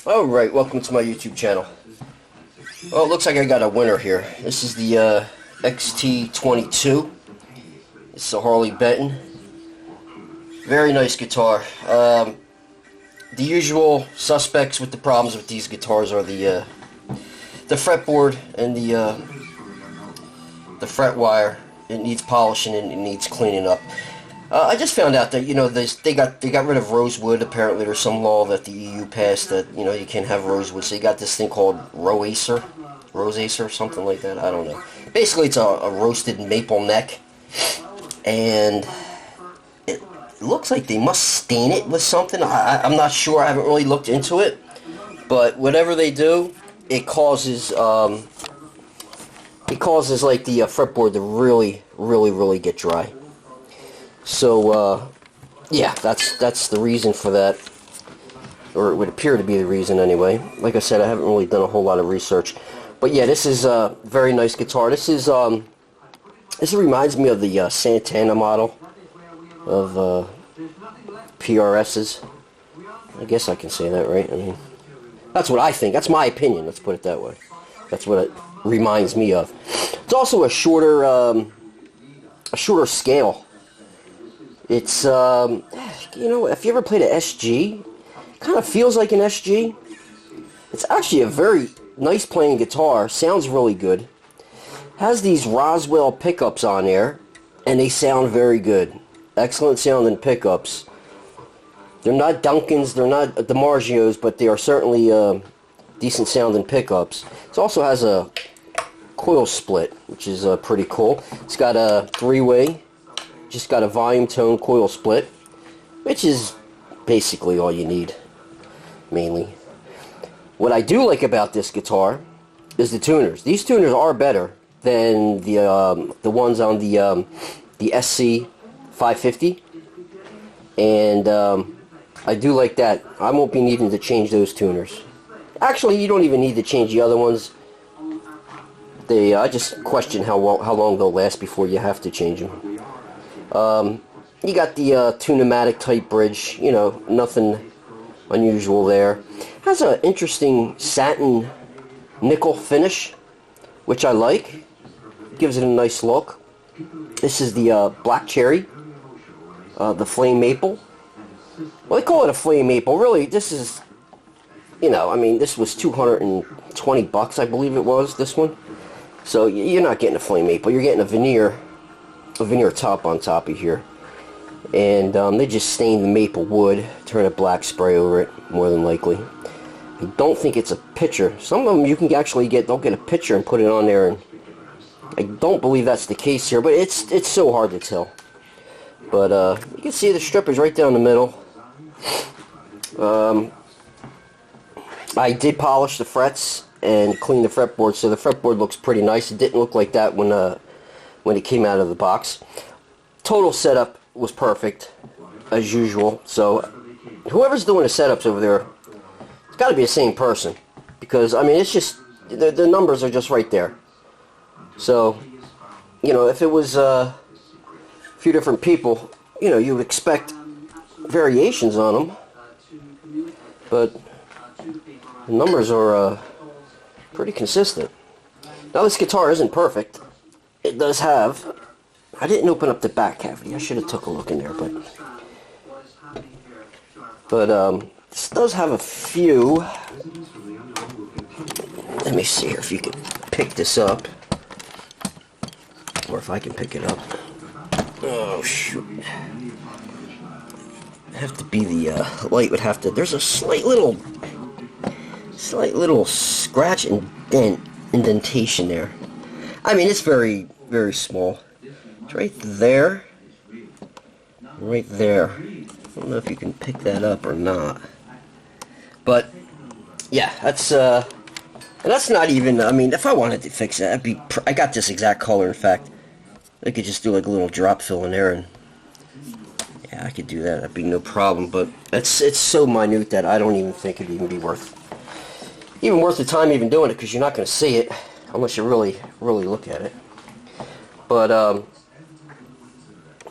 Alright, welcome to my YouTube channel. Well, it looks like I got a winner here. This is the XT-22. It's a Harley Benton. Very nice guitar. The usual suspects with the problems with these guitars are the fretboard and the fret wire. It needs polishing and it needs cleaning up. I just found out that, you know, they got rid of rosewood. Apparently there's some law that the EU passed that, you know, you can't have rosewood. So you got this thing called rose acer, something like that. I don't know. Basically it's a roasted maple neck, and it looks like they must stain it with something. I'm not sure. I haven't really looked into it, but whatever they do, it causes like the fretboard to really get dry. So, yeah, that's the reason for that, or it would appear to be the reason anyway. Like I said, I haven't really done a whole lot of research, but yeah, this is a very nice guitar. This reminds me of the Santana model of PRS's. I guess I can say that, right? I mean, that's what I think. That's my opinion. Let's put it that way. That's what it reminds me of. It's also a shorter scale. It's, you know, if you ever played an SG, it kind of feels like an SG. It's actually a very nice playing guitar. Sounds really good. Has these Roswell pickups on there, and they sound very good. Excellent sounding pickups. They're not Duncans, they're not DiMarzios, but they are certainly decent sounding pickups. It also has a coil split, which is pretty cool. It's got a three-way. Just got a volume tone coil split, which is basically all you need, mainly. What I do like about this guitar is the tuners. These tuners are better than the ones on the SC 550, and I do like that. I won't be needing to change those tuners. Actually, you don't even need to change the other ones. I just question how long they'll last before you have to change them. You got the Tune-O-Matic type bridge, you know, nothing unusual there. Has an interesting satin nickel finish, which I like. Gives it a nice look. This is the Black Cherry, the Flame Maple. Well, they call it a Flame Maple. Really, this is, you know, I mean, this was $220, I believe it was, this one. So you're not getting a Flame Maple. You're getting a veneer top on top of here, and they just stain the maple wood, turn a black spray over it, more than likely. I don't think it's a picture. Some of them you can actually they'll get a picture and put it on there, and I don't believe that's the case here, but it's so hard to tell. But you can see the strip is right down the middle. I did polish the frets and clean the fretboard, so the fretboard looks pretty nice. It didn't look like that when it came out of the box. Total setup was perfect, as usual. So whoever's doing the setups over there, it's got to be the same person, because I mean, it's just the numbers are just right there. So, you know, if it was a few different people, you know, you would expect variations on them, but the numbers are pretty consistent. Now, this guitar isn't perfect. It does have, I didn't open up the back cavity. I should have took a look in there, but this does have a few. Let me see here if you can pick this up, or if I can pick it up. Oh shoot! Have to be the light would have to. There's a slight little scratch and indentation there. I mean, it's very small. It's right there. Right there. I don't know if you can pick that up or not. But yeah, that's and that's not even, I mean, if I wanted to fix that, I got this exact color, in fact. I could just do like a little drop fill in there, and yeah, I could do that. That'd be no problem, but it's so minute that I don't even think it'd even be worth the time even doing it, because you're not going to see it unless you really look at it. But oh,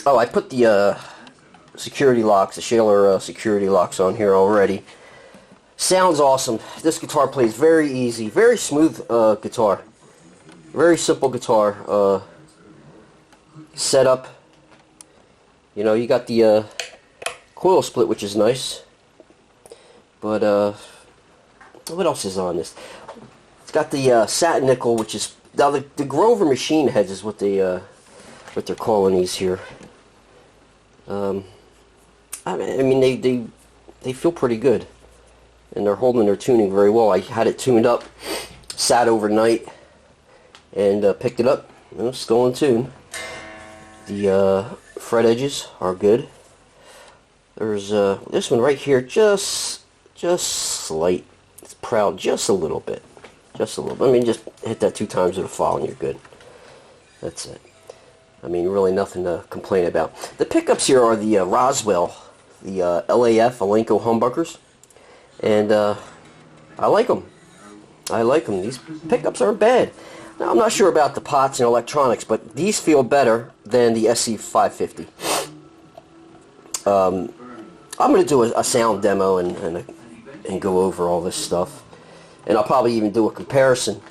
I put the security locks, the Shaler security locks on here already. Sounds awesome. This guitar plays very easy, very smooth guitar. Very simple guitar setup. You know, you got the coil split, which is nice. But what else is on this? It's got the satin nickel, which is now the Grover machine heads is what they're calling these here. I mean they feel pretty good, and they're holding their tuning very well. I had it tuned up, sat overnight, and picked it up. You know, still in tune. The fret edges are good. There's this one right here, just slight. It's proud just a little bit. Just a little bit. I mean, just hit that 2 times with a file and you're good. That's it. I mean, really nothing to complain about. The pickups here are the Roswell, the LAF Alenco humbuckers. And I like them. I like them. These pickups aren't bad. Now, I'm not sure about the pots and electronics, but these feel better than the SC550. I'm going to do a sound demo and go over all this stuff. And I'll probably even do a comparison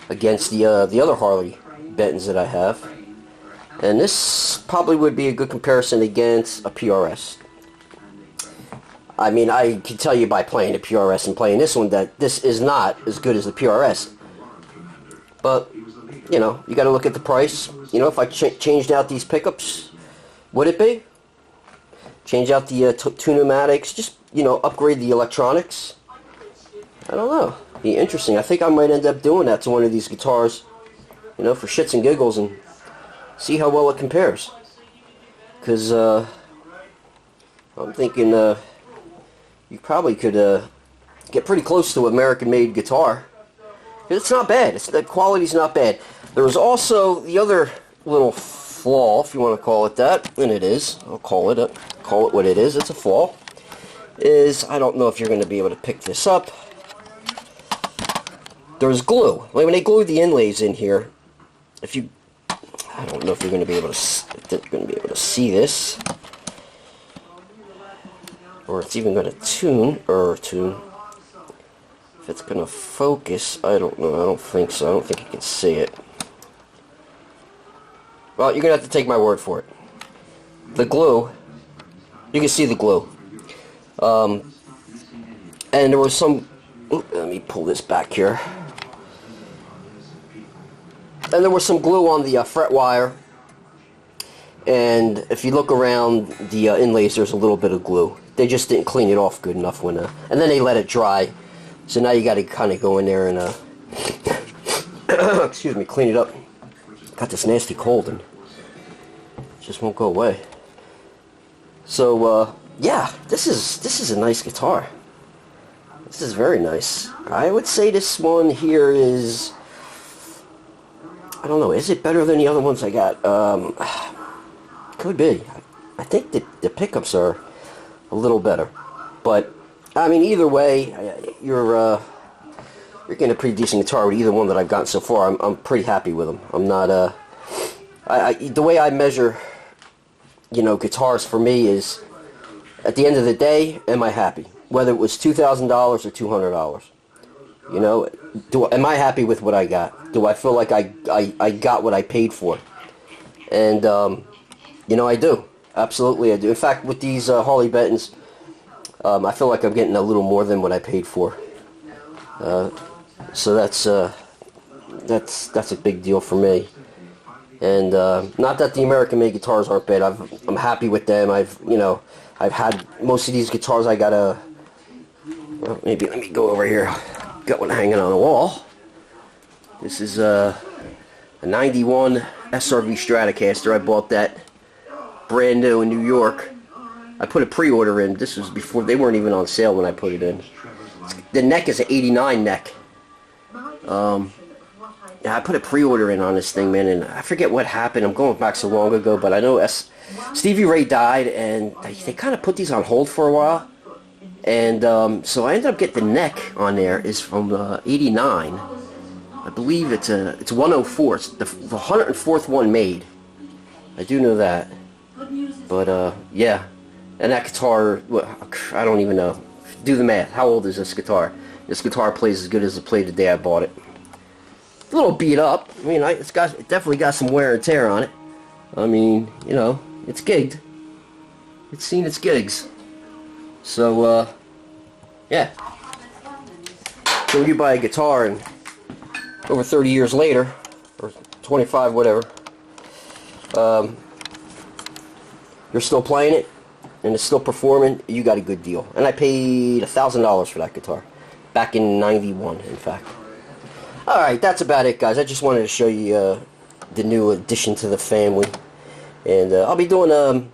against the other Harley Bentons that I have. And this probably would be a good comparison against a PRS. I mean, I can tell you by playing the PRS and playing this one that this is not as good as the PRS. But, you know, you got to look at the price. You know, if I changed out these pickups, would it be? Change out the tunumatics, just, you know, upgrade the electronics. I don't know. Be interesting. I think I might end up doing that to one of these guitars, you know, for shits and giggles, and see how well it compares. Because I'm thinking you probably could get pretty close to American-made guitar. It's not bad. The quality's not bad. There was also the other little flaw, if you want to call it that, and it is. I'll call it what it is. It's a flaw. Is I don't know if you're going to be able to pick this up. There's glue. Like when they glue the inlays in here, I don't know if you're going to be able to see this, or it's even going to tune. If it's going to focus, I don't know. I don't think so. I don't think you can see it. Well, you're going to have to take my word for it. The glue, you can see the glue. And there was some, let me pull this back here. And there was some glue on the fret wire. And if you look around the inlays, there's a little bit of glue. They just didn't clean it off good enough and then they let it dry. So now you got to kind of go in there and excuse me, clean it up. Got this nasty cold and it just won't go away. So yeah, this is a nice guitar. This is very nice. I would say this one here is, I don't know, is it better than the other ones I got? Could be. I think that the pickups are a little better. But I mean, either way, you're getting a pretty decent guitar with either one that I've gotten so far. I'm pretty happy with them. I'm not the way I measure, you know, guitars for me is, at the end of the day, am I happy? Whether it was $2,000 or $200, you know, am I happy with what I got? Do I feel like I got what I paid for? And you know, I do. Absolutely, I do. In fact, with these Harley Bentons, I feel like I'm getting a little more than what I paid for. So that's a big deal for me. And not that the American-made guitars aren't bad. I'm happy with them. I've had most of these guitars. I got a, well, maybe let me go over here. Got one hanging on the wall. This is a 91 SRV Stratocaster. I bought that brand new in New York. I put a pre-order in. This was before, they weren't even on sale when I put it in. The neck is an 89 neck. Yeah, I put a pre-order in on this thing, man, and I forget what happened. I'm going back so long ago, but I know Stevie Ray died, and they kind of put these on hold for a while. And so I ended up getting the neck on there is from 89. I believe it's 104. It's the 104th one made. I do know that. But yeah, and that guitar, I don't even know. do the math. How old is this guitar? This guitar plays as good as it played the day I bought it. A little beat up. I mean, it definitely got some wear and tear on it. I mean, you know, it's gigged. It's seen its gigs. So, yeah. So when you buy a guitar and over 30 years later, or 25, whatever, you're still playing it, and it's still performing, you got a good deal. And I paid $1,000 for that guitar. Back in '91, in fact. Alright, that's about it, guys. I just wanted to show you the new addition to the family. And I'll be doing